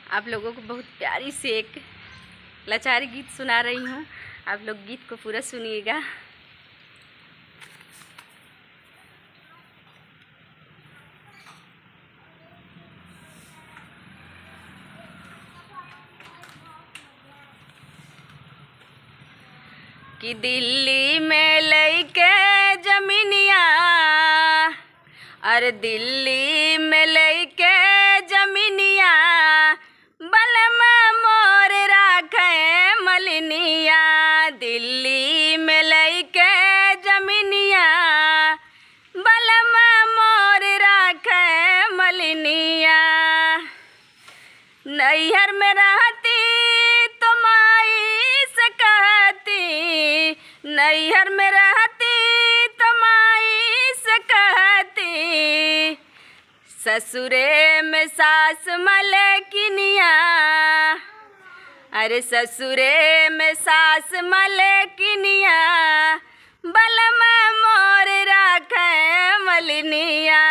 आप लोगों को बहुत प्यारी से एक लाचारी गीत सुना रही हूँ। आप लोग गीत को पूरा सुनिएगा। कि दिल्ली में लइके जमीनिया, अरे दिल्ली में लइके जमीनिया, बलमा मोर राखे मलिनिया। दिल्ली में लइके जमीनिया, बलमा मोर राखे मलिनिया। नैहर में रहती तो माई से कहती, नैहर में रहती तो माई से कहती, ससुरे में सास मलकिनिया, अरे ससुरे में सास मलकिनिया, बलमा मोर राखे मलिनिया।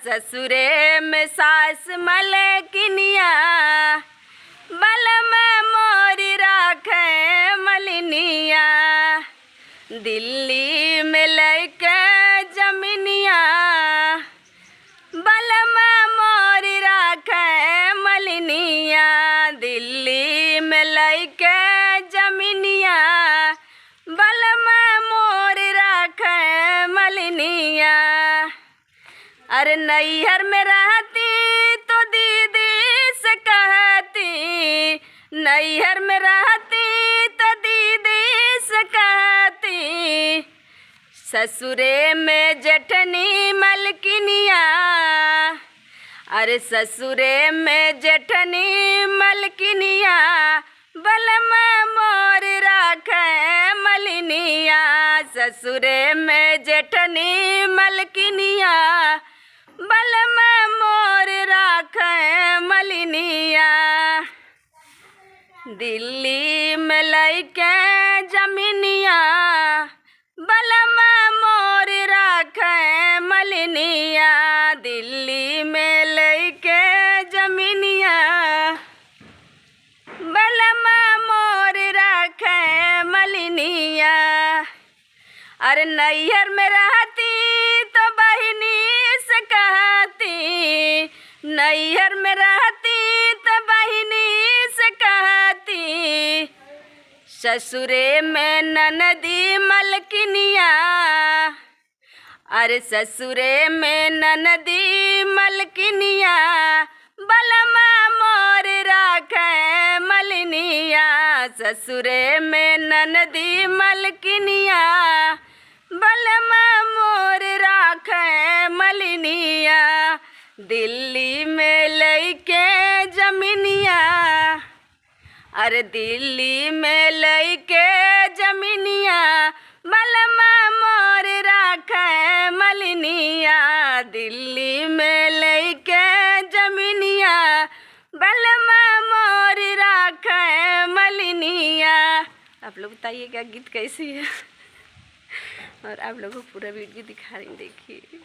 ससुरे में सास मलकिनिया, बलमा मोर राखे मलिनिया। दिल्ली में लइके जमीनिया, बलमा मोर राखे मलिनिया। दिल्ली में लइके जमीनिया, बलमा मोर राखे मलिनिया। अरे नैहर में रहती तो दीदी से कहती, नैहर में रहती तो दीदी से कहती, ससुरे में जेठनी मलकिनिया, अरे ससुरे में जेठनी मलकिनिया, बलमा मोर राखे मलिनिया। ससुरे में जेठनी मलकिनिया, बलमा मोर राखे मलिनिया। दिल्ली में लइके जमीनिया, बलमा मोर राखे मलिनिया। दिल्ली में लइके जमीनिया, बलमा मोर राखे मलिनिया। अरे नैहर में रहती तो बहिनी से कहती, नैहर में रहती तो बहिनी से कहती, ससुरे में ननदी मलकिनिया, अरे ससुरे में ननदी मलकिनिया, बलमा मोर राखे मलिनिया। ससुरे में ननदी मलकिनिया, बलमा मोर राखे मलिनिया। दिल्ली में लइके जमीनिया, अरे दिल्ली में लइके जमीनिया, बलमा मोर राखे मलिनिया। दिल्ली में लइके जमीनिया, बलमा मोर राखे मलिनिया। आप लोग बताइएगा गीत कैसी है और आप लोगों को पूरा वीडियो दिखा रही, देखिए।